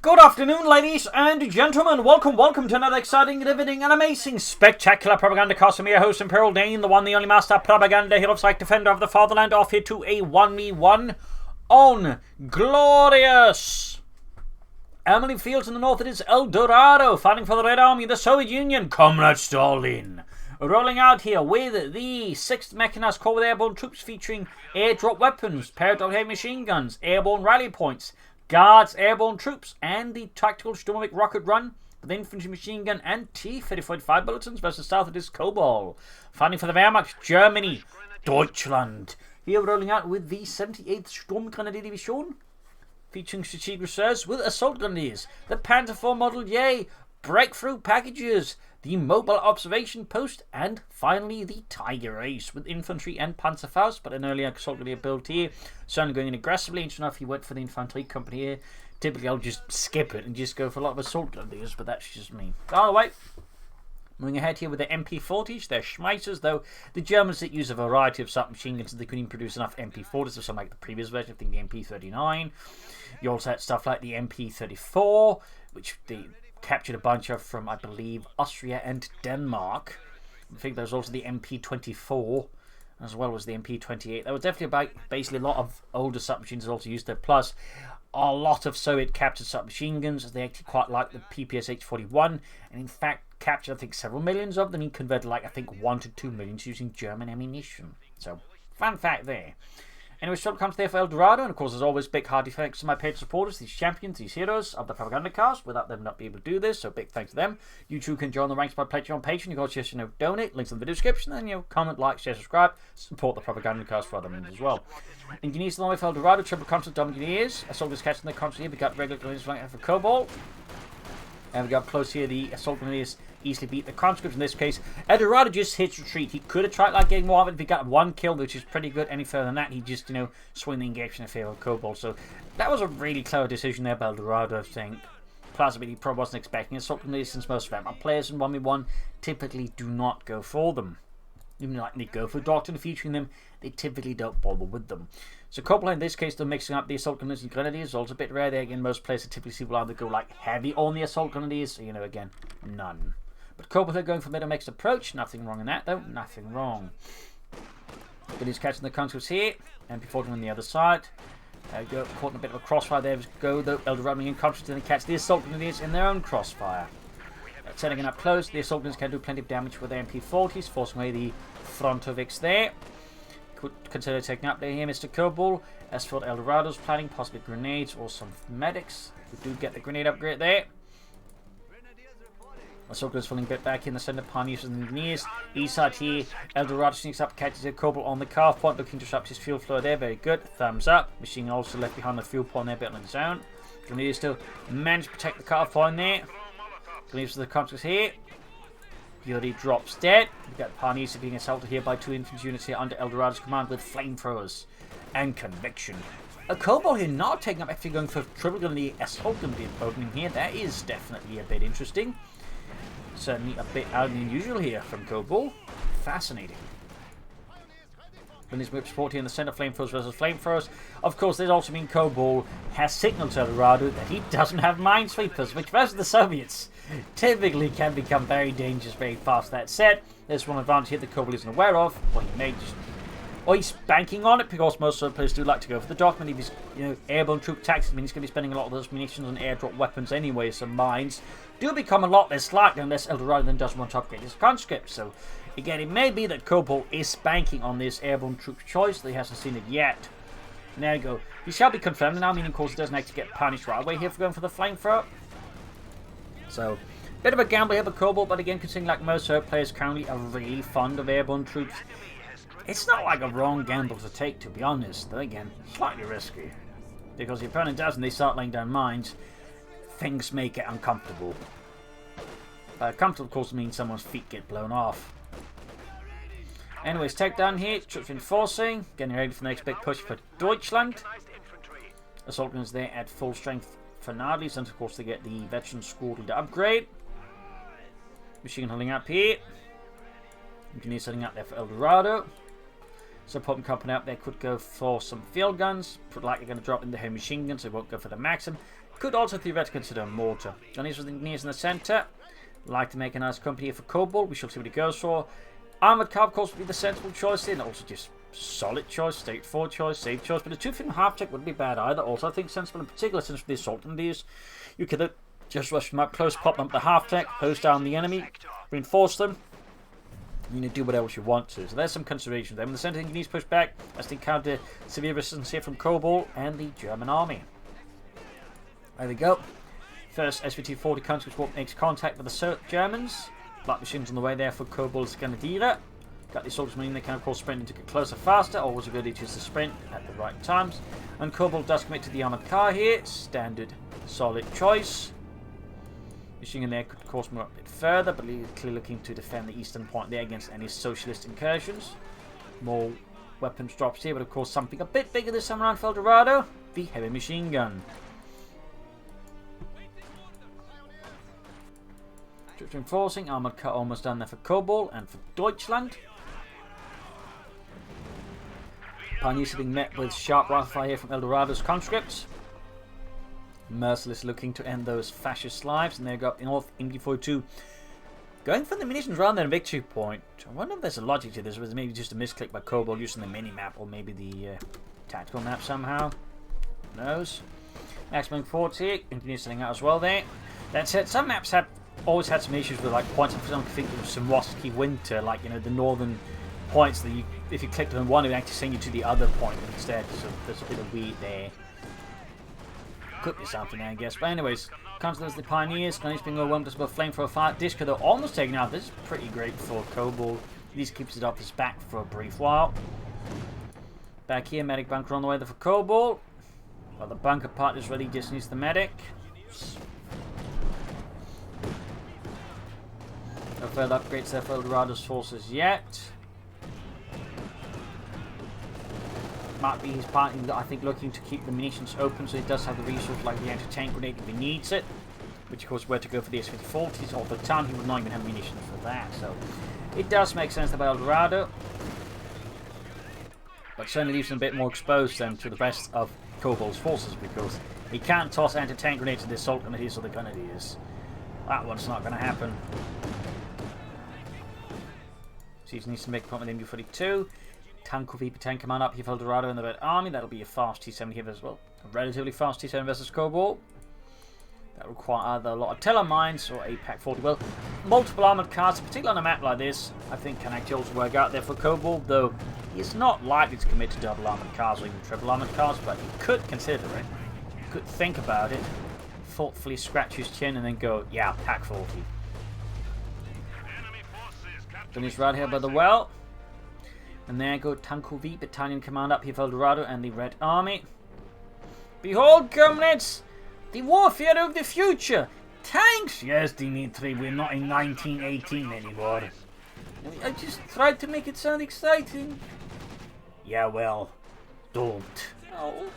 Good afternoon, ladies and gentlemen. Welcome to another exciting, riveting, and amazing, spectacular Propagandacaster. I'm your host, Imperial Dane, the one, the only master propaganda hero psych defender of the fatherland, off here to a 1v1 on glorious Emily Fields in the north. It is El Dorado, fighting for the Red Army, the Soviet Union, Comrade Stalin. Rolling out here with the 6th Mechanized Corps with airborne troops featuring airdrop weapons, paired heavy machine guns, airborne rally points, guards, airborne troops, and the tactical Sturmovik rocket run with infantry machine gun and T-3045 bulletins versus south it is Kobal. Fighting for the Wehrmacht, Germany, Deutschland. Here rolling out with the 78th Sturmgrenadier Division, featuring strategic reserves with assault grenadiers, the Panzer IV Model J, breakthrough packages, the mobile observation post, and finally the Tiger Ace with infantry and Panzerfaust, but an earlier assault grenadier build here. Certainly going in aggressively. Interesting enough, he went for the infantry company here. Typically, I'll just skip it and just go for a lot of assault grenadiers, but that's just me. By the way, moving ahead here with the MP40s, they're Schmeissers, though the Germans did use a variety of submachine guns, so they couldn't even produce enough MP40s of something like the previous version. I think the MP39. You also had stuff like the MP34, which they captured a bunch of from, I believe, Austria and Denmark. I think there was also the MP24 as well as the MP28. There was definitely basically a lot of older submachines that also used there, plus a lot of Soviet captured submachine guns, as they actually quite like the PPSH-41, and in fact captured I think several millions of them. He converted like I think 1 to 2 millions using German ammunition. So fun fact there. Anyway, so it comes there for El Dorado, and of course, as always, big hearty thanks to my paid supporters, these champions, these heroes of the Propagandacast. Without them, not be able to do this, so big thanks to them. You too can join the ranks by pledging on Patreon. You can also just, donate, links in the video description, and, comment, like, share, subscribe, support the Propagandacast for other means as well. Engineers along with El Dorado, triple constant engineers. Assault is catching the constant here. We got regular grenadiers flying for Kobal. And we got close here, the assault grenadiers easily beat the conscripts in this case. El Dorado just hits retreat. He could have tried like getting more of it if he got one kill, which is pretty good. Any further than that, he just, swing the engagement in favor of Kobal. So that was a really clever decision there by El Dorado, I think. Plus, he probably wasn't expecting assault grenadiers, since most of our players in 1v1 typically do not go for them. Even like they go for Doctrine featuring them, they typically don't bother with them. So Kobal in this case, they're mixing up the assault grenadiers and grenadiers. Also a bit rare there. Again, most players typically will either go like heavy on the assault grenadiers, so, again, none. But Kobal are going for a bit of mixed approach. Nothing wrong in that, though. Nothing wrong. But he's catching the conscripts here. MP40 on the other side. There we go. Caught in a bit of a crossfire there. Go, though. El Dorado in conscripts, and they catch the assault grenadiers in their own crossfire. Setting it up close. The assault grenadiers can do plenty of damage with their MP40s, forcing away the Frontovics there. Could consider taking up there here, Mr. Kobal. As for El Dorado's planning, possibly grenades or some medics. We do get the grenade upgrade there. Assault is falling a bit back in the center. Pioneers and engineers. East side here. El Dorado sneaks up, catches a Kobal on the calf point, looking to disrupt his fuel flow there. Very good. Thumbs up. Machine also left behind the fuel point there, bit on his own. Grenadiers still manage to protect the calf point there. Grenadiers to the conscripts here. Fury drops dead. We've got Pioneers being assaulted here by 2 infantry units here under El Dorado's command with flamethrowers and conviction. A Kobal here not taking up, actually going for triple grenadier assault grenadier opening here. That is definitely a bit interesting. Certainly a bit out of the unusual here from Kobal. Fascinating. Grenadiers whip support here in the center, flamethrowers versus flamethrowers. Of course, this also means Kobal has signaled to El Dorado that he doesn't have minesweepers, which versus the Soviets typically can become very dangerous very fast. That said, there's one advantage here that Kobal isn't aware of, or he may just, or he's banking on it, because most Soviet players do like to go for the document. If he's, airborne troop tactics, I mean, he's going to be spending a lot of those munitions on airdrop weapons anyway, so mines do become a lot less likely unless El Dorado then does want to upgrade his conscript. So again, it may be that Kobal is banking on this airborne troop choice, that he hasn't seen it yet. And there you go. He shall be confirmed now, meaning of course he doesn't actually get punished right away here for going for the flamethrower. So, bit of a gamble here for Kobal, but again, considering like most Soviet players currently are really fond of airborne troops, it's not like a wrong gamble to take, to be honest. Though again, slightly risky. Because the opponent does and they start laying down mines, things may get uncomfortable. Comfortable, of course, means someone's feet get blown off. Anyways, takedown here. Troops reinforcing. Getting ready for the next big push for Deutschland. Assault guns there at full strength for Nadis. And of course, they get the veteran squadron to upgrade. Machine holding up here. Engineers setting up there for El Dorado. Support company up there could go for some field guns. Likely going to drop in the heavy machine guns, so they won't go for the maximum. Could also theoretically consider a mortar. Gunnies with engineers in the centre. Like to make a nice company here for Kobal. We shall see what he goes for. Armoured car, of course, would be the sensible choice here. And also just solid choice, straightforward choice, safe choice. But a 2-fin half-tech wouldn't be bad either. Also, I think sensible in particular, since for the assault on these, you could just rush them up close, pop them up the half-tech, hose down the enemy, reinforce them. You can do whatever you want to. So there's some considerations there. When the centre engineers push back, as they counter severe resistance here from Kobal and the German army. There we go. First SVT-40 Counterattack makes contact with the Germans. Black machines on the way there for Kobal's Grenadier. Got the soldiers meaning they can of course sprint to get closer faster. Always a good idea to use the sprint at the right times. And Kobal does commit to the armoured car here. Standard solid choice. Machine gun there could of course move up a bit further, but clearly looking to defend the eastern point there against any socialist incursions. More weapons drops here, but of course something a bit bigger this time around for Dorado. The heavy machine gun. Troops reinforcing, armoured car almost done there for Kobal and for Deutschland. Pioneers are being met with sharp rifle fire here from Eldorado's conscripts. Merciless looking to end those fascist lives, and there go up the north, MG42 going for the munitions around their victory point. I wonder if there's a logic to this, or maybe just a misclick by Kobal using the mini-map, or maybe the tactical map somehow. Who knows? Maximum 40, engineers setting out as well there. That said, some maps have always had some issues with like points. For example, think of Samwoski Winter, like, you know, the northern points that you, if you clicked on one, it would actually send you to the other point instead. So there's a bit of weird there. Could be something, I guess. But anyways, comes as the Pioneers. Gunnies being overwhelmed as well. Flamethrower fire. Disco, though, almost taken out. This is pretty great for Kobal. At least keeps it off his back for a brief while. Back here, medic bunker on the way there for Kobal. Well, the bunker part is ready, just needs the medic. No further upgrades there for Eldorado's forces yet. Might be his party, I think, looking to keep the munitions open, so he does have the resource like the anti-tank grenade if he needs it. Which, of course, were to go for the SVT-40s. All the time, he would not even have munitions for that. So it does make sense about Dorado, but certainly leaves him a bit more exposed than to the rest of Kobal's forces, because he can't toss anti-tank grenades to the assault grenadiers or the grenadiers. That one's not going to happen. So he needs to make a point with MU-42. Tank Viper tank command up here for Dorado in the Red Army. That'll be a fast T-70 here as well. A relatively fast T-70 versus Kobal. That will require either a lot of Telemines or a Pak-40. Well, multiple armoured cars, particularly on a map like this, I think can actually also work out there for Kobal, though he's not likely to commit to double armoured cars or even triple armoured cars, but he could consider it. He could think about it, thoughtfully scratch his chin and then go, yeah, Pak-40. Then he's right here by the well. And there go Tanko V Battalion Command up here for Dorado and the Red Army. Behold, comrades, the warfare of the future. Tanks! Yes, Dimitri, we're not in 1918 anymore. I just tried to make it sound exciting. Yeah, well, don't. Oh.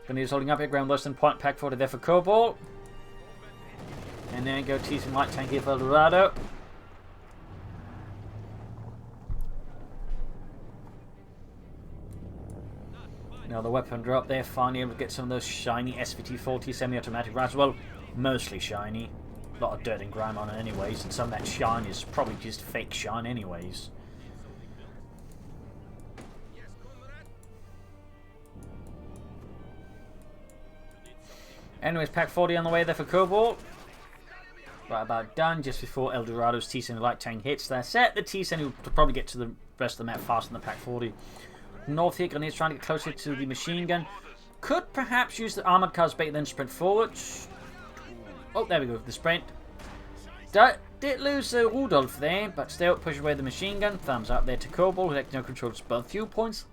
Grenadiers holding up here, ground less than point. Pak-40 there for Kobal. And then go teasing light tank here for Dorado. Now the weapon drop there, finally able to get some of those shiny SVT-40 semi-automatic rifles. Well, mostly shiny. A lot of dirt and grime on it anyways, and some of that shine is probably just fake shine anyways. Anyways, Pak-40 on the way there for Kobal. Right about done, just before Eldorado's T-70 light tank hits their set. The T-70 will probably get to the rest of the map faster than the Pak-40. North here, Grenadiers trying to get closer to the machine gun. Could perhaps use the armoured cars bait, then sprint forwards. Oh, there we go, the sprint. Did lose Rudolph there, but still push away the machine gun. Thumbs up there to Kobal, who now controls both viewpoints.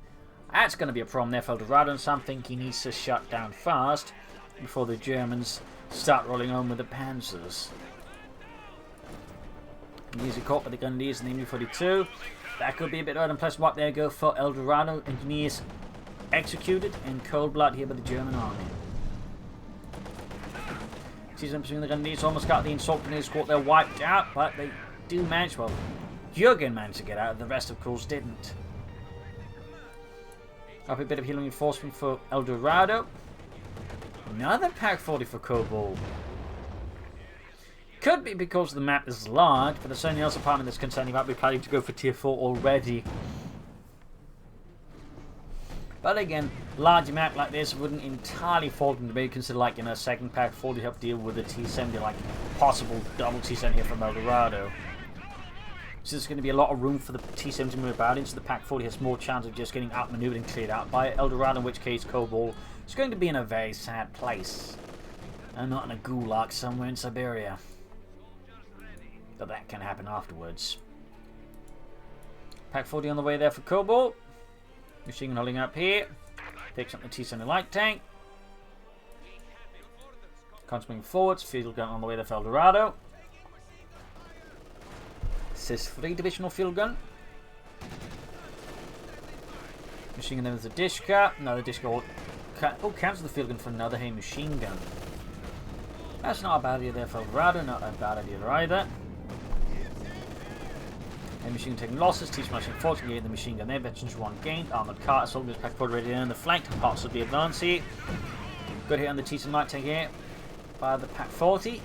That's going to be a problem there for Dorado, and something he needs to shut down fast before the Germans start rolling on with the Panzers. Easy caught by the Grenadiers and the MU-42. That could be a bit hard, and plus what there go for Eldorado. Engineers executed in cold blood here by the German army. Season between the Grenadiers almost got the Assault Grenadier squad there wiped out, but they do manage, well, Jürgen managed to get out, the rest of course didn't. Up a bit of healing reinforcement for El Dorado. Another Pack 40 for Kobal. Could be because the map is large, but there's something else apart from this concern. You might be planning to go for tier 4 already. But again, large map like this wouldn't entirely fall into me. Consider like, you know, second Pack 40 to help deal with the T70, like possible double T70 here from El Dorado. So there's going to be a lot of room for the T70 to move about into. The Pack 40 has more chance of just getting outmaneuvered and cleared out by El Dorado, in which case Kobal is going to be in a very sad place. And not in a gulag somewhere in Siberia. But that can happen afterwards. Pack 40 on the way there for Kobal. Machine gun holding up here. Picks up the T-70 light tank. Concentrating forwards. Field gun on the way there for El Dorado. Says 3 divisional field gun. Machine gun there with a Dishka. Another Dishka. Oh, cancel the field gun for another heavy machine gun. That's not a bad idea there for El Dorado. Not a bad idea either. And machine gun taking losses, teach smashing force, getting the machine gun there, veterans 1 gained, armored car, assault with Pack 40 ready in the flank, parts of the advance here. Good hit on the T-70 light tank here by the Pack 40.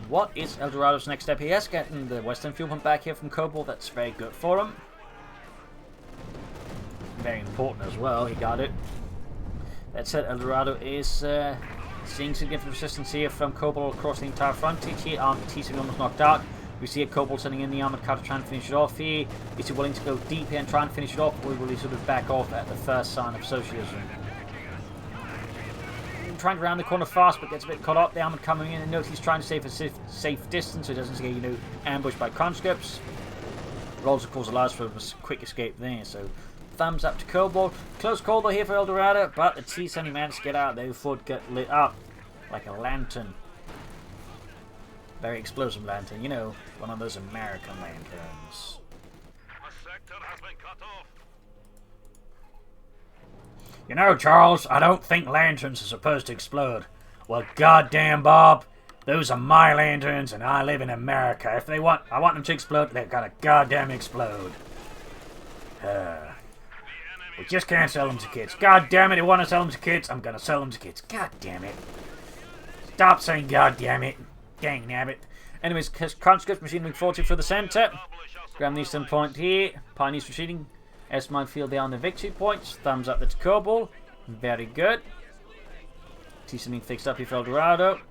What is El Dorado's next step? He has getting the Western fuel pump back here from Kobal, that's very good for him. Very important as well, he got it. That said, El Dorado is seeing significant resistance here from Kobal across the entire frontage here. Armed T-70 almost knocked out. We see a Kobal sending in the armored car to try and finish it off here. Is he willing to go deep here and try and finish it off, or will he sort of back off at the first sign of socialism? Trying to round the corner fast, but gets a bit caught up. The armored coming in, and note he's trying to stay for safe distance so he doesn't get, you know, ambushed by conscripts. Rolls, of course, allows for a quick escape there, so thumbs up to Kobal. Close call though here for El Dorado, but the T-70 managed to get out there before it got lit up like a lantern. Very explosive lantern, you know, one of those American lanterns. A sector has been cut off. You know, Charles, I don't think lanterns are supposed to explode. Well, goddamn, Bob, those are my lanterns, and I live in America. If I want them to explode, they've got to goddamn explode. We just can't sell them to kids. God damn it, I want to sell them to kids. I'm going to sell them to kids. God damn it. Stop saying god damn it. Dang nabbit. Anyways, conscript machine moving forward for the centre. Grab the eastern point here. Pioneers retreating. S-mine field there on the victory points. Thumbs up, that's Kobal. Very good. T-70 fixed up here for El Dorado.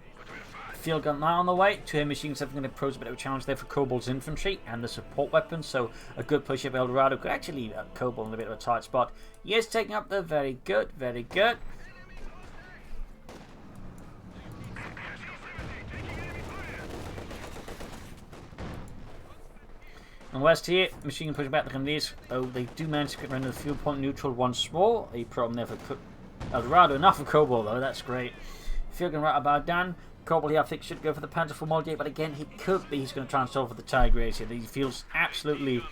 Field gun now on the way. 2 heavy machines are going to pose a bit of a challenge there for Kobal's infantry and the support weapons. So a good push of El Dorado could actually leave Kobal in a bit of a tight spot. Yes, taking up there. Very good. Very good. And west here, machine gun pushing back the Grenadiers. Oh, they do manage to get rid of the fuel point neutral once more. A problem there for El Dorado. Enough for Kobal though. That's great. Field gun right about done. Kobal here, I think, should go for the Panzer IV Moldier, but again, he could be. He's going to try and solve for the Tigris here. He feels absolutely...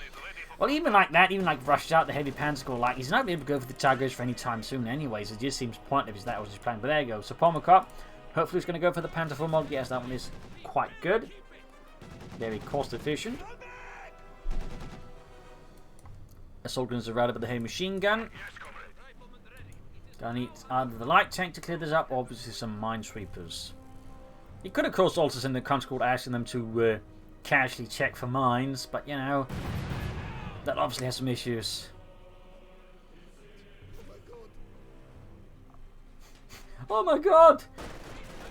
Well, even like that, even like rushed out the heavy Panzer, like, he's not going to be able to go for the Tigris for any time soon anyways. It just seems pointless if that was his plan. But there you go. So Pomacop, hopefully he's going to go for the Panzer IV Moldier, as that one is quite good. Very cost efficient. Assault guns are routed by the heavy machine gun. Gonna need either the light tank to clear this up, or obviously some minesweepers. He could, of course, also send the conscript asking them to casually check for mines, but, you know, that obviously has some issues. Oh my god!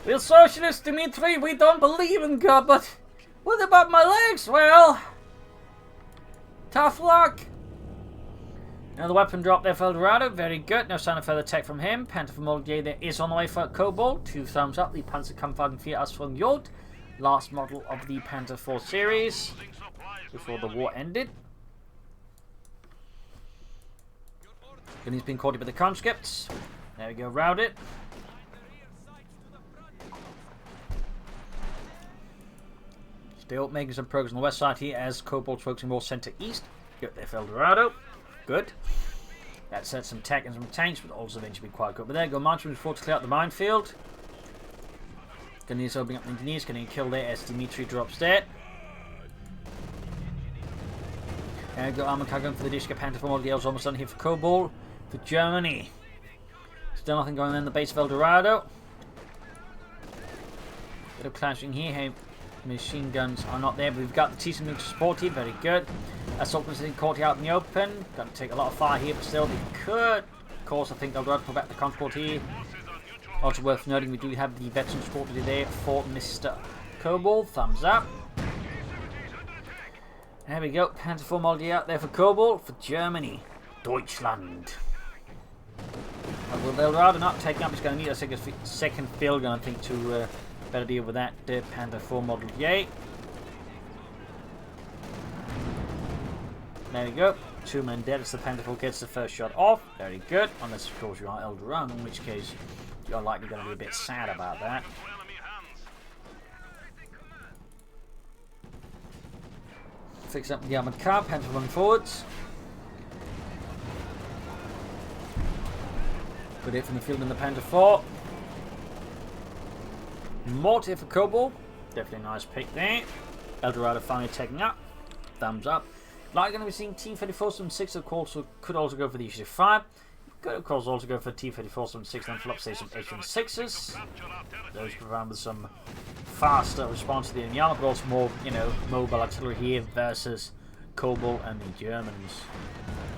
We're socialists, Dimitri, we don't believe in God, but what about my legs? Well, tough luck. Another weapon drop there for El Dorado. Very good. No sign of further tech from him. Panzer IV Moldier there is on the way for Kobal. 2 thumbs up. The Panzerkampfwagen 4 as von Jod. Last model of the Panzer IV series before the war ended. And he's been caught by the conscripts. There we go. Routed. Still making some progress on the west side here as Kobal's focusing more centre east. Good there for El Dorado. Good. That sets some tech and some tanks, but also eventually be quite good. But there you go, marching forward to clear out the minefield. Grenadiers opening up the engineers, getting a kill there as Dimitri drops dead. There we go, armor car going for the Dishka Panther from all the else almost done here for Kobal, for Germany. Still nothing going on in the base of El Dorado. Bit of clashing here. Hey, machine guns are not there, but we've got the T-7 to support here, very good. Assault was caught out in the open. Got to take a lot of fire here, but still they could. Of course, I think El Dorado put back the transport here. Also worth noting, we do have the veteran support there for Mr. Kobal. Thumbs up. There we go. Panther 4 model out there for Kobal, for Germany. Deutschland. Will El Dorado not take up? He's going to need a second field gun, I think, to better deal with that Panther 4 model. Yay. There we go. 2 men dead as the Panther 4 gets the first shot off. Very good. Unless, of course, you are El Dorado, in which case you're likely going to be a bit sad about that. Fix up the armored car. Panther 1 forwards. Good hit from the field in the Panther 4. Mortar for Kobal. Definitely a nice pick there. El Dorado finally taking up. Thumbs up. Like going to be seeing T-34-6, of course, could also go for the H-5. Could, of course, also go for T-34-6 and flop station H-6s. Those provide with some faster response to the enemy armor, but also more, you know, mobile artillery here versus Kobal and the Germans.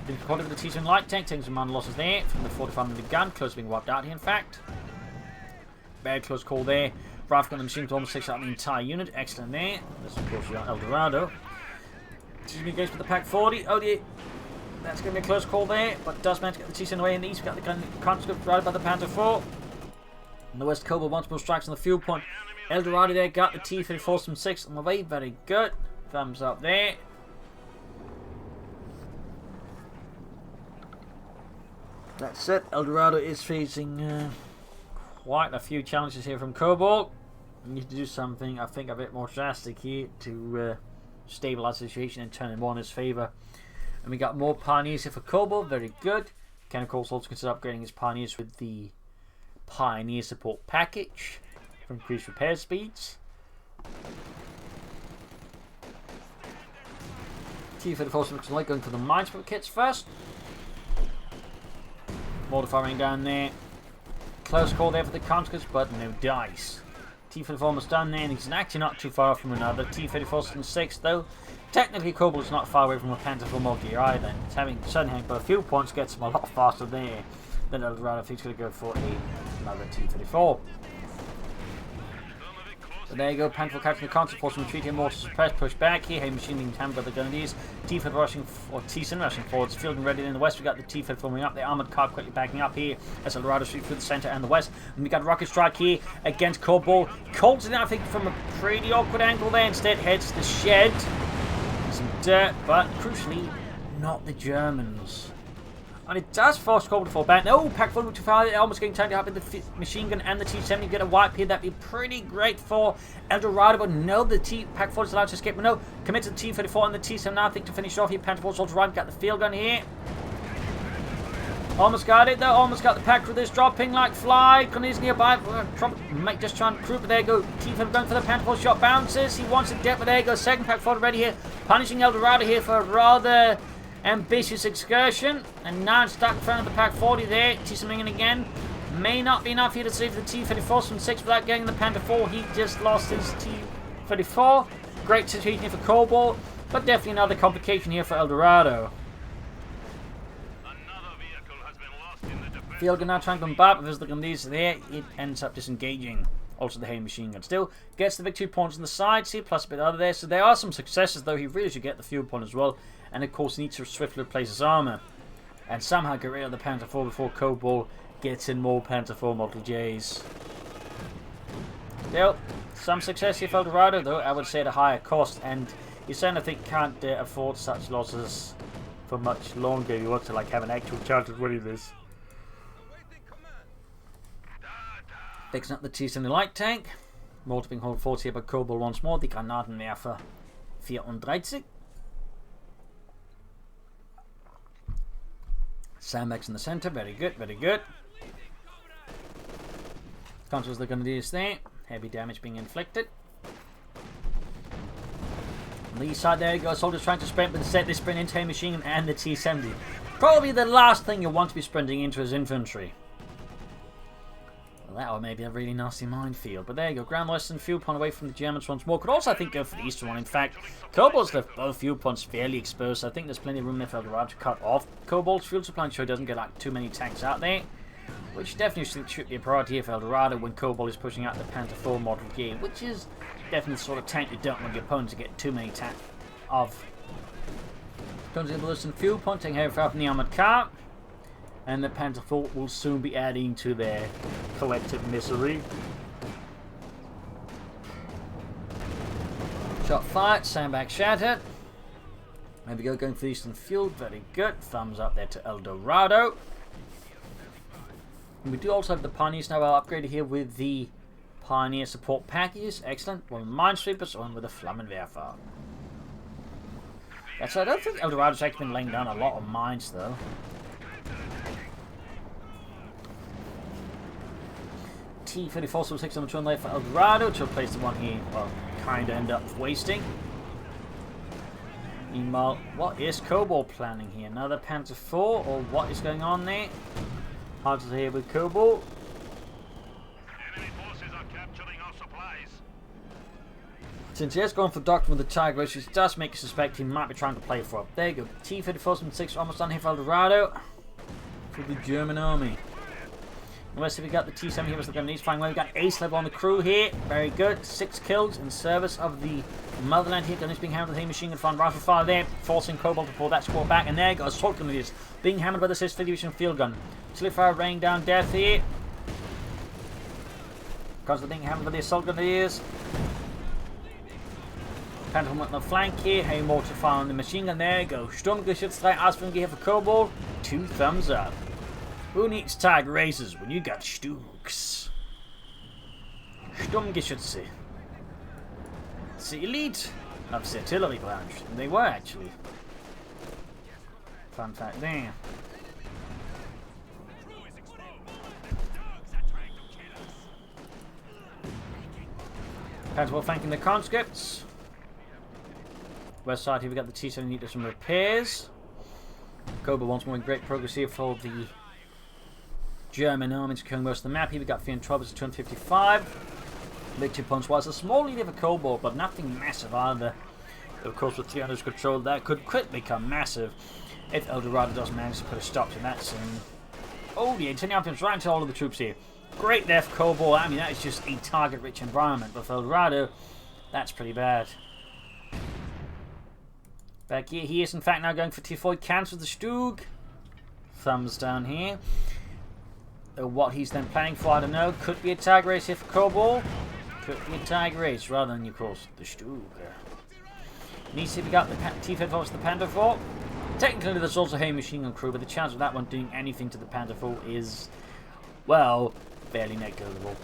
The quality of the T-7 light tank, taking some man losses there from the 45mm gun, close to being wiped out here, in fact. Very close call there. Rifle gun and machine gun almost takes out the entire unit. Excellent there. This, of course, El Dorado. T-7 goes for the Pack 40. Oh dear. That's going to be a close call there, but does manage to get the T-7 away in the east. We've got the gun conscript right by the Panther 4. In the west, Kobal wants more strikes on the fuel point. El Dorado there got the T-34-6 on the way. Very good. Thumbs up there. That's it. El Dorado is facing quite a few challenges here from Kobal. We need to do something, I think, a bit more drastic here to stabilize the situation and turn it more in his favour. And we got more Pioneers here for Kobal. Very good. Can, of course, also consider upgrading his Pioneers with the Pioneer Support Package for increased repair speeds. T-34 looks like going for the Minesweeper kits first. Mortar firing down there. Close call there for the conscripts, but no dice. T-34 almost done there, and he's actually not too far from another. T-34-6, though. Technically, Kobal is not far away from a Panther 4 multi either. It's having certainly having both fuel points gets him a lot faster there than El Dorado. I think he's going to go for another T-34. So there you go, Panther catching the constant force and retreating more to suppress, push back here. Hey, machine being hammered by the Grenadiers. T-4 rushing, or T-7 rushing forwards, fielding ready in the west. We got the T-4 forming up, the armored car quickly backing up here as El Dorado shoots through the center and the west. And we got a rocket strike here against Kobal. Colts it, I think, from a pretty awkward angle there. Instead, heads to the shed. Some dirt, but crucially, not the Germans. And it does force Kobal to fall back. No, Pack 4 too far. Almost getting time to happen. The machine gun and the T-7. You get a wipe here. That'd be pretty great for El Dorado. But no, the Pack 4 is allowed to escape. But no, commit to the T-34 and the T-7 now. I think to finish off here. Panther 4's also right. Got the field gun here. Almost got it though. Almost got the Pack 4. This dropping like fly. Grenadiers nearby. Might just try and crew. But there you go. T-7 going for the Panther 4. Shot bounces. He wants it dead. But there you go. Second Pack 4 ready here. Punishing El Dorado here for a rather ambitious excursion, and now it's stuck in front of the Pack 40 there. T-7 in again. May not be enough here to save the T-34-6 without getting the Panther 4. He just lost his T-34. Great situation here for Kobal, but definitely another complication here for El Dorado. Field gun now trying to bombard, but as the Grenadiers there, it ends up disengaging. Also the heavy machine gun still gets the victory points on the side, see, plus a bit other there. So there are some successes, though. He really should get the fuel point as well. And of course, he needs to swiftly replace his armor. And somehow get rid of the Panther 4 before Kobal gets in more Panther 4 Model Js. Still, some success here for El Dorado, though I would say at a higher cost. And you certainly think can't afford such losses for much longer. You want to like have an actual chance of winning this. Fixing up the T-7 light tank. Mortar being hold forward here by Kobal once more. Die Granatenwerfer 34. Sandbags in the center. Very good, very good. Counters the Grenadiers there. Heavy damage being inflicted. On the east side there you go, soldiers trying to sprint, but instead they sprint into a machine gun and the T-70. Probably the last thing you want to be sprinting into is infantry. Well, that or maybe a really nasty minefield. But there you go, ground western fuel point away from the Germans once more. Could also, I think, go for the eastern one. In fact, Kobal's left both fuel points fairly exposed, so I think there's plenty of room there for Dorado to cut off Kobal's fuel supply, so he doesn't get like too many tanks out there. Which definitely should be a priority here for Eldorado when Kobal is pushing out the Panther 4 model gear, which is definitely the sort of tank you don't want your opponent to get too many tanks of. Comes in with some fuel point, taking over from the armored car, and the Panther 4 will soon be adding to their collective misery. Shot fired, sandbag shattered. There we go, going for the eastern fuel, very good. Thumbs up there to Eldorado. And we do also have the Pioneers now upgraded here with the Pioneer support packages. Excellent. One with Minesweepers, one with a Flammenwerfer. That's, I don't think Eldorado's actually been laying down a lot of mines though. T-34 so 6 on the there for Eldorado to replace the one he, well, kind of end up wasting. Meanwhile, what is Kobal planning here? Another Panther 4 or what is going on there? Hard to hear with Kobal. Enemy forces are capturing our supplies. Since he has gone for Doctrine with the Tiger Race, which does make you suspect he might be trying to play for it. There you go. T-34 and 6 almost done here for Eldorado. For the German army. And let's see if we got the T-7 here. Looking at these flying away. We got ace level on the crew here. Very good. 6 kills in service of the motherland here. Gunner's being hammered with a machine gun fire, rifle fire there, forcing Kobal to pull that squad back. And there goes assault grenadiers being hammered by the 6th Division field gun. Slipfire raining down death here. Constantly being hammered by the assault grenadiers. Phantom on the flank here. Hey, mortar fire on the machine gun. There you go. Sturmgeschütz Ausführung here for Kobal. 2 thumbs up. Who needs Tiger Races when you got Stugs? Sturmgeschütze. It's the elite of the artillery branch. And they were actually. Fun fact there. Panther flanking the conscripts. West side here we got the T-7 need some repairs. Kobal once more in great progress here for the German army securing most of the map. Here we got Fian Troubles at 255. Big 2 points was a small lead for Kobal, but nothing massive either. Of course, with 300 control, that could quickly become massive if Eldorado does manage to put a stop to that soon. Oh, the Antonio Alpins right into all of the troops here. Great there for Kobal. I mean, that is just a target-rich environment, but for Eldorado, that's pretty bad. Back here, he is in fact now going for T4. Cancels the Stug. Thumbs down here. What he's then planning for, I don't know. Could be a tag race here for Kobal. Could be a tag race rather than, of course, the Stug. And you see we got the T-54 to the Panther 4. Technically, there's also a machine gun crew, but the chance of that one doing anything to the Panther 4 is, well, fairly negligible.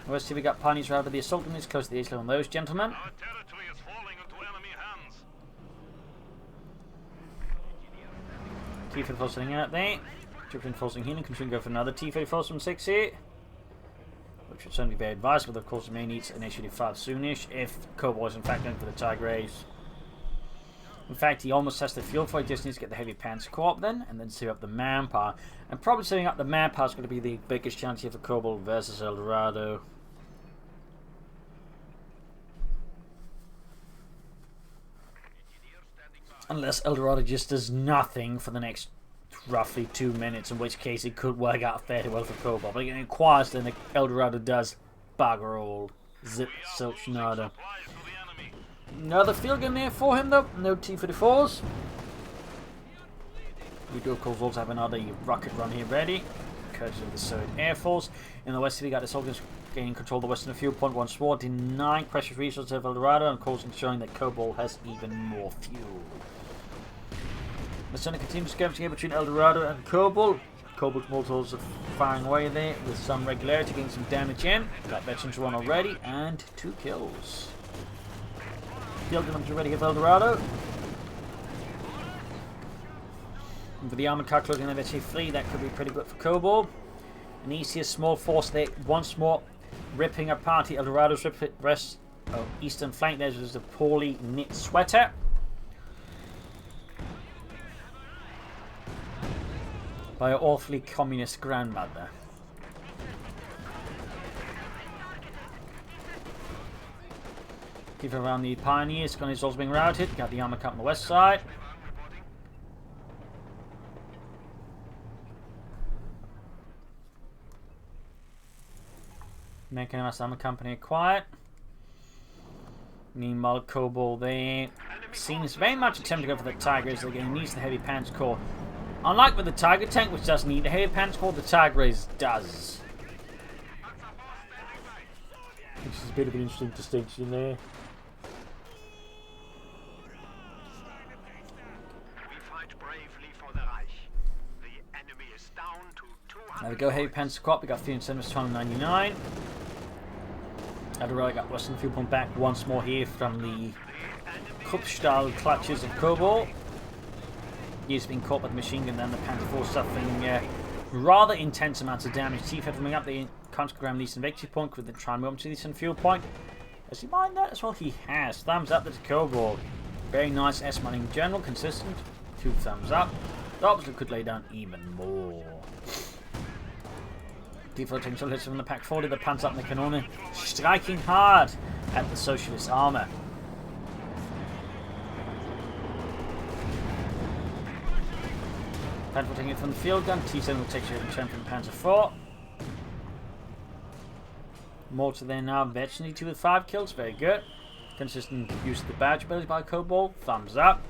West here we got Pioneers rather the assault units close to the ace level on those gentlemen. Our territory is falling into enemy hands. T-54 sitting out there. Troop reinforcing healing, continuing to go for another T-54 from 6 here. Which would certainly be very advisable, but of course it may need initiative 5 soonish if Kobal is in fact going for the Tiger Race. In fact, he almost has the fuel for it, just needs to get the heavy Panzer Co-op then, and then save up the manpower. And probably saving up the manpower is going to be the biggest chance here for Kobal versus Eldorado. Unless Eldorado just does nothing for the next roughly 2 minutes, in which case it could work out fairly well for Kobal. But again, it requires then Eldorado does bugger all. Zip, silch, nada. Another field gun there for him though. No T-34s. We do of course also have another rocket run here ready. Courtesy of the Soviet Air Force. In the west we got the soldiers gaining control of the western fuel point once more, denying precious resources of Eldorado and of course ensuring that Kobal has even more fuel. The Senate continues skirmishing here between Eldorado and Kobal. Kobal's mortars are firing away there with some regularity, getting some damage in. Got veterans one already and 2 kills. Field guns are ready here for Eldorado. And for the armored car closing in eventually 3, that could be pretty good for Kobal. An easier small force there once more, ripping apart the Dorado's rest of eastern flank. There's the poorly knit sweater. By an awfully communist grandmother. Keep around the pioneers. Gun is also being routed. Got the armor cut on the west side. Mechanized armor company acquired. Meanwhile, Kobal there seems very much attempting to go for the Tiger as again needs the heavy pants core. Unlike with the Tiger tank, which doesn't need a heavy pants core, the Tiger Race does. Which is a bit of an interesting distinction there. There we go, heavy pants squad. We got fuel incentives 299. Dorado got Western fuel pump back once more here from the Kobal clutches of Kobal. He's been caught by the machine gun, then the Panther 4 suffering rather intense amounts of damage. T-Fed coming up the Contagram Eastern victory point with the try and move to the Eastern fuel point. Does he mind that as well? He has. Thumbs up to Kobal. Very nice S-man in general, consistent. 2 thumbs up. The opposite could lay down even more. Defloating so hits from the Pack 40, the pants up in the Canone, striking hard at the Socialist armour. Panther taking it from the field gun, T7 will take it from the Panzer 4. Mortar there now, virtually 2 with 5 kills, very good. Consistent use of the badge ability by Kobal, thumbs up.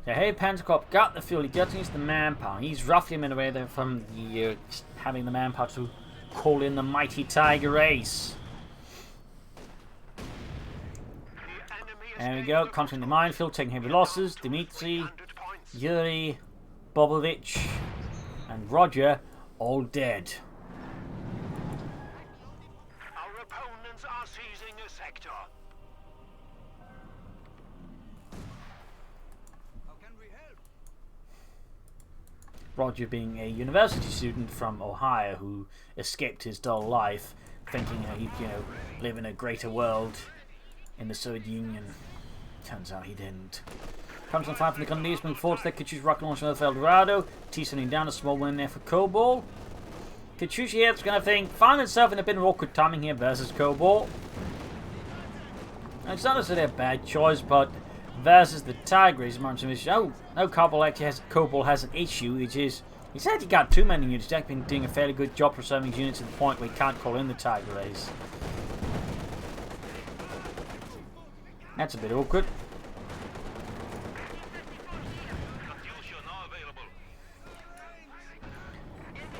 So, hey, Panther got the fuel, he just needs the manpower. He's roughly a minute away there from the having the manpower to call in the mighty Tiger Race. There we go, conquering the minefield, taking heavy losses. Dmitry, Yuri, Bobovich, and Roger all dead. Our opponents are seizing a sector. Roger being a university student from Ohio who escaped his dull life, thinking he'd, live in a greater world in the Soviet Union. Turns out he didn't. Comes on 5 from the Congolese, moving forward to the Kachush rocket launcher of Dorado. T sending down a small win there for Kobal. Kachush here is going to find himself in a bit of awkward timing here versus Kobal. It's not necessarily a bad choice, but versus the Tigers, no, Kobal has an issue, which is he's actually got too many units. Jack's been doing a fairly good job preserving his units to the point where he can't call in the Tiger Race. That's a bit awkward.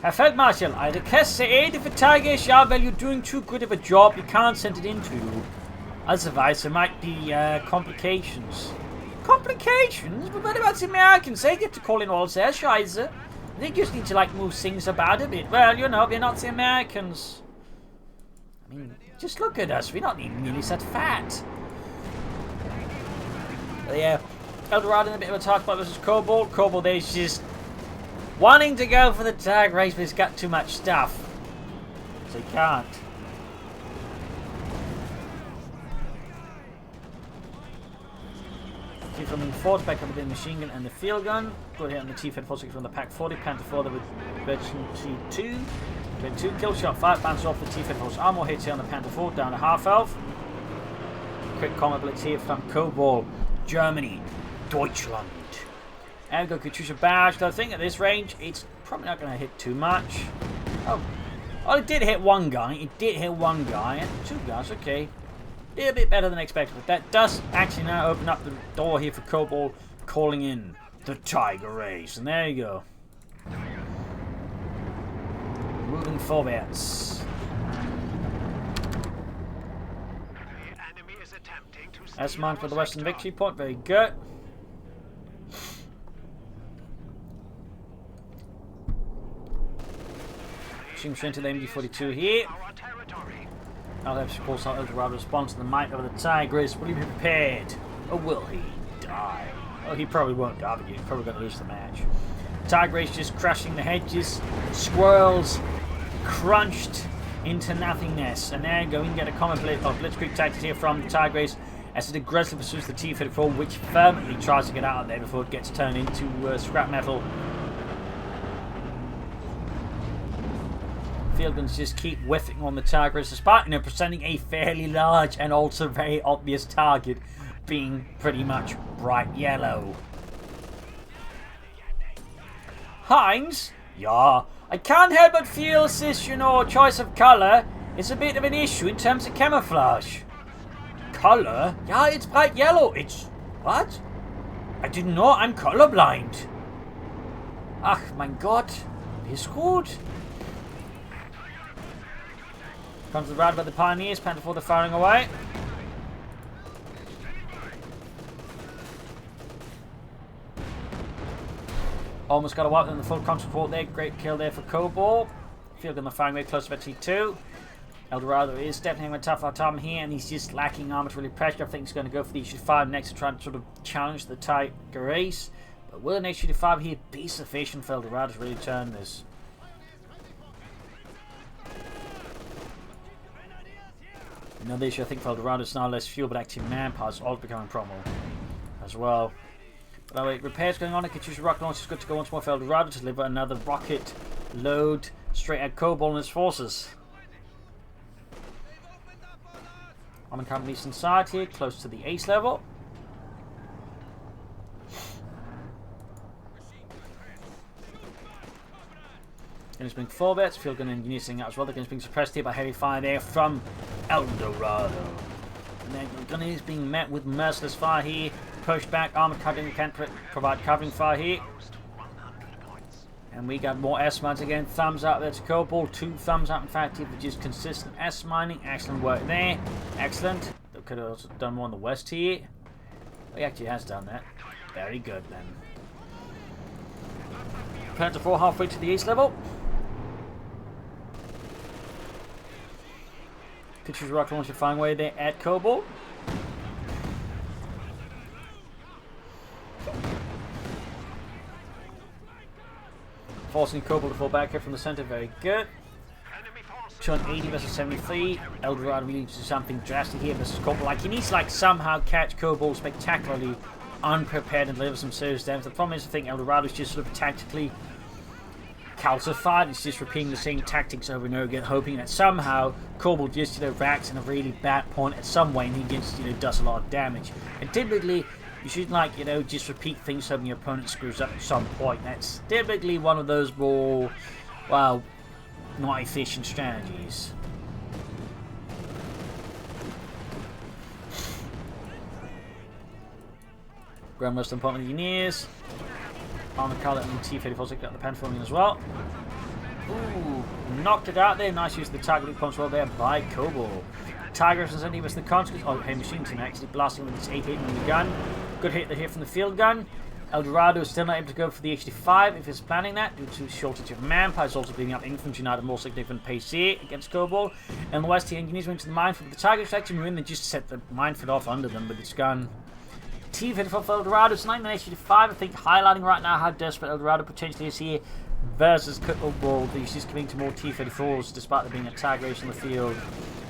Herr Feldmarschall, I request the aid of the Tigers. Yeah, well, you're doing too good of a job. You can't send it into you. Otherwise, there might be complications. Complications? But what about the Americans? They get to call in all their scheiße. They just need to, move things about a bit. Well, we're not the Americans. I mean, just look at us. We're not even nearly that fat. But yeah, Dorado in a bit of a talk about versus Kobal. Kobal, there's just wanting to go for the tag race, but he's got too much stuff. So he can't. Keep from the force back up with the machine gun and the field gun. Good hit on the T-Fed 46 from the Pack 40. Panther 4 with version T2. Doing 2 kill shot, 5 bounces off the T-Fed force. Armor hits here on the Panther 4, down to half health. Quick combat blitz here from Kobal, Germany, Deutschland. And we go Katusha Barrage. I think at this range, it's probably not going to hit too much. Oh, it did hit one guy. It did hit one guy and 2 guys. Okay. Did a bit better than expected, but that does actually now open up the door here for Kobal, calling in the Tiger Race. And there you go. Moving forwards. That's mine for the Western victory point. Very good. Shooting straight to the MD-42 here. I'll have to course how Dorado responds to the might of the Tigers. Will he be prepared? Or will he die? Oh, he probably won't die, but he's probably going to lose the match. Tiger Race just crashing the hedges. Squirrels crunched into nothingness. And there you go, we can get a common blitzkrieg tactics here from the Tiger Race as it aggressively pursues the T-34, which fervently tries to get out of there before it gets turned into scrap metal. Field guns just keep whiffing on the Tiger Race, despite presenting a fairly large and also very obvious target, being pretty much bright yellow. Heinz? Yeah, I can't help but feel this, choice of colour is a bit of an issue in terms of camouflage. Colour? Yeah, it's bright yellow. It's... what? I didn't know, I'm colorblind. Ach, mein Gott. Ist gut. Comes the ride by the Pioneers, Panther 4, they're firing away. Almost got a wipe in the full support there. Great kill there for Kobal. Field gun the firing way close to T2. Dorado is definitely having a tough time here, and he's just lacking armor to really pressure. I think he's going to go for the HG5 next to try and sort of challenge the Tiger Race. But will an HG5 here be sufficient for Dorado to really turn this? Another issue I think for Dorado is now less fuel, but actually manpower is all becoming a problem as well. But anyway, repairs going on. It could use rocket launch. It's good to go once more for Dorado to deliver another rocket load straight at Kobal and his forces. I'm in current eastern side here, close to the ace level. Gunners being 4 bets, field gun engineers sitting out as well. The gunners being suppressed here by heavy fire there from Dorado. And then the gunners being met with merciless fire here. Pushed back, armor covering can't provide covering fire here. And we got more S-mines again. Thumbs up there to Kobal. 2 thumbs up in fact here for just consistent S-mining. Excellent work there. Excellent. They could have also done more on the west here. He actually has done that. Very good then. Panther 4 halfway to the east level. Pictures of rocket launcher firing away there at Kobal. Forcing Kobal to fall back here from the center, very good. 280 versus 73. Dorado really needs to do something drastic here versus Kobal. Like, he needs to somehow catch Kobal spectacularly unprepared and deliver some serious damage. The problem is, I think Dorado is just sort of tactically calcified. It's just repeating the same tactics over and over again, hoping that somehow Kobal just racks in a really bad point at some way and he gets does a lot of damage. And typically you shouldn't just repeat things hoping your opponent screws up at some point. That's typically one of those more, well, not efficient strategies. Ground most important engineers. Armored Carlet and T-34 got the pen for me as well. Ooh, knocked it out there. Nice use of the target loop punch well there by Kobal. Tigers and Zendy was the consequence. Oh, hey, machine team actually blasting with this 8-8 mini gun. Good hit here from the field gun. Dorado is still not able to go for the HD5 if he's planning that due to shortage of manpower. He's also beating up infantry now at a more significant pace here against Kobal. And on the west, the engineers went to the minefield. The Tigers actually moved in and just set the minefield off under them with its gun. T-54 for Dorado. It's 9 minutes to 5. I think highlighting right now how desperate Dorado potentially is here versus Kobal. He's just coming to more T-34s despite there being a Tiger Race on the field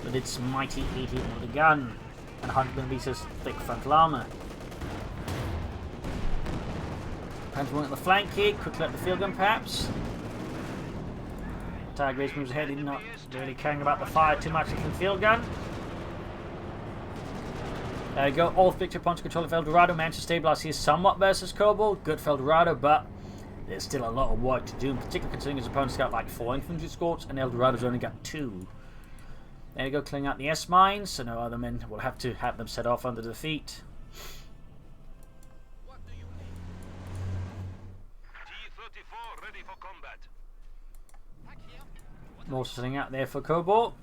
with its mighty 8-8 with a gun and 100mm thick frontal armor. Panther at the flank here, quickly at the field gun perhaps. Tiger Race moves ahead, he's not really caring about the fire too much from the field gun. There you go, all victory points control of Dorado. Managed to stabilize here somewhat versus Kobal. Good for Dorado, but there's still a lot of work to do, particularly considering his opponent's got like 4 infantry escorts and Dorado's only got 2. There you go, clearing out the S-mines, so no other men will have to have them set off under defeat. T-34 ready for combat. More sitting out there for Kobal.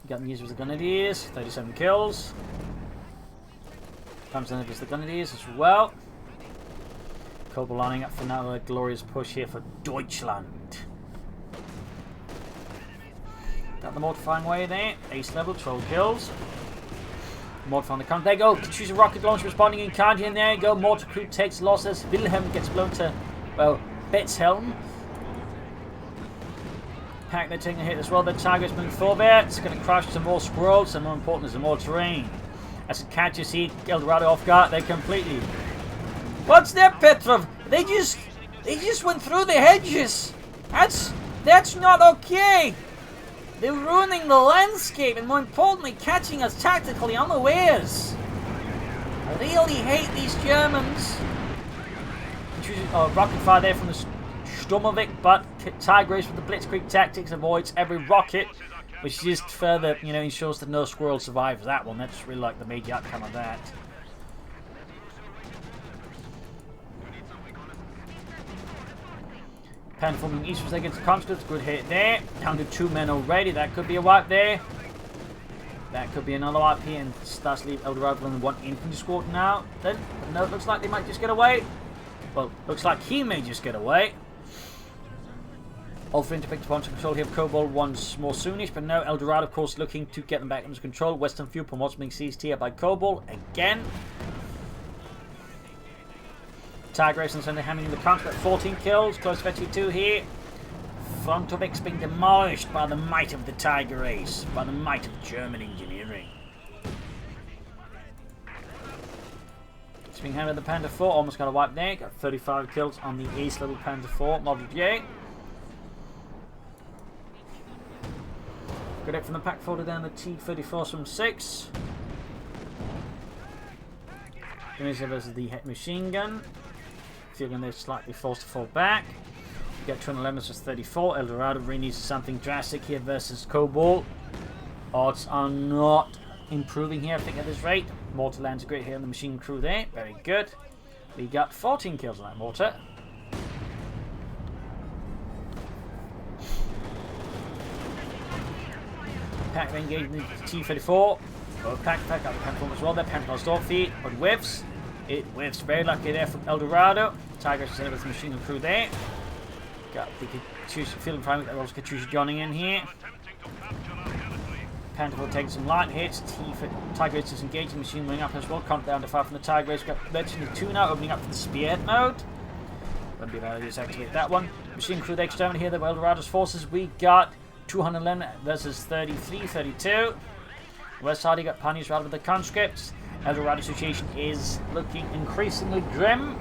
Got the user with the Grenadiers, 37 kills. Comes in with the Grenadiers as well. Kobal lining up for another glorious push here for Deutschland. Got the mortar firing away there, ace level, 12 kills. Mortar on the count. There you go. Choose a rocket launch responding in kind. And there you go. Mortar crew takes losses. Wilhelm gets blown to, well, Betzelm. Pack, they're taking a hit as well. The Tiger's moving forward there. It's going to crash some more squirrels. And more important is the more terrain. As it catches see El Dorado off guard, they completely. What's that, Petrov? They just went through the hedges. That's not okay. They're ruining the landscape and more importantly catching us tactically unawares. I really hate these Germans. Rocket fire there from the Sturmovik, but Tiger Race with the Blitzkrieg tactics avoids every rocket, which just further, ensures that no squirrel survives that one. That's really like the major outcome of that. Pan forming eastwards against conscripts. Good hit there. Down to 2 men already. That could be a wipe there. That could be another wipe here. And starts to leave El Dorado and 1 infantry squad now. Then, no, it looks like they might just get away. Well, looks like he may just get away. All 3 interpicked upon to control here of Kobal once more soonish. But no, El Dorado, of course, looking to get them back under control. Western viewpoint was being seized here by Kobal again. Tiger Race and Sunday hammering the counter at 14 kills. Close to 2 here. Frontovik's being demolished by the might of the Tiger Race. By the might of German engineering. It's being hammered the Panther 4. Almost got a wipe there. Got 35 kills on the Ace Little Panther 4 Model J. Good hit from the pack folder down the T-34 from 6. Versus the head machine gun. Feeling they're slightly forced to fall back. You got 211 versus 34. El Dorado really needs something drastic here versus Kobal. Odds are not improving here, I think, at this rate. Mortar lands great here on the machine crew there. Very good. We got 14 kills on that mortar. Pack engaged the T-34. Pack got the Panther as well. Their Panther's door feet, but whiffs. It whiffs. Very lucky there from El Dorado. Tiger's sent with the machine crew there. Got the Katusha feeling fine with that. Also Katusha joining in here. Panther will take some light hits. Tiger is disengaging. Machine moving up as well. Count down to 5 from the Tiger Race. Got Legend of 2 now, opening up for the spearhead mode. Won't be a bad idea to activate that one. Machine crew next down here. The El Dorado's forces. We got 211 versus 33, 32. West side, you got Pani's rather with the conscripts. El Dorado situation is looking increasingly grim.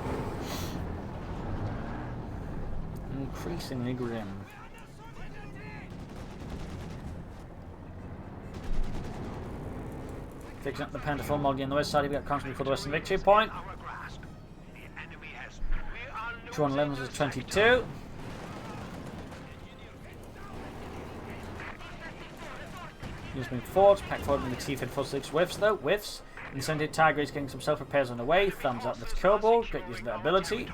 Increasingly grim. Fixing up the Panther 4 Molly on the west side, you've got conscripts for the Western Victory Point. 211 versus 22. He's moving forward, pack forward in the T-54-6 whiffs though, whiffs. Incendiary Tiger is getting some self-repairs on the way, thumbs up, that's Kobal, great use of that ability.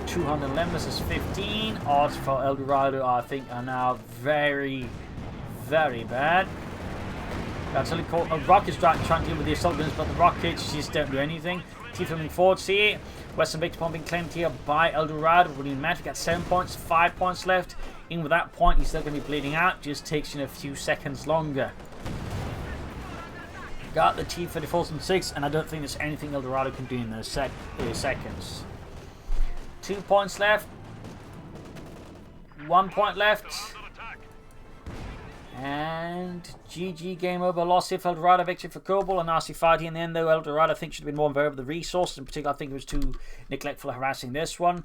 211 versus 15, odds for El Dorado I think are now very, very bad. That's only called a rocket's trying to deal with the assault guns, but the rockets just don't do anything. T moving forward here, Western Victory Point being claimed here by El Dorado, winning match, got 7 points, 5 points left. Even with that point, he's still going to be bleeding out. Just takes a few seconds longer. Got the T-34s and 6, and I don't think there's anything El Dorado can do in those seconds. 2 points left. 1 point left. And GG, game over. Loss here for El Dorado, victory for Kobal. A nasty fight in the end, though. El Dorado I think should have been more involved with the resources. In particular, I think it was too neglectful of harassing this one.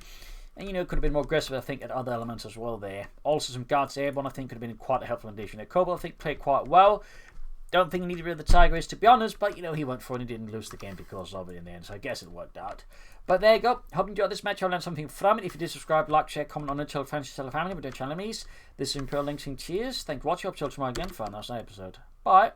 And, could have been more aggressive, I think, at other elements as well there. Also, some Guards Airborne, I think, could have been quite a helpful addition there. Kobal, I think, played quite well. Don't think he needed rid of the Tiger Race, to be honest, but, he went for it and he didn't lose the game because of it in the end, so I guess it worked out. But there you go. Hope you enjoyed this match. I learned something from it. If you did, subscribe, like, share, comment on it, tell friends, tell family, but don't channel enemies. This is Imperial Links, cheers. Thank you for watching. Hope you all tomorrow again for a nice episode. Bye.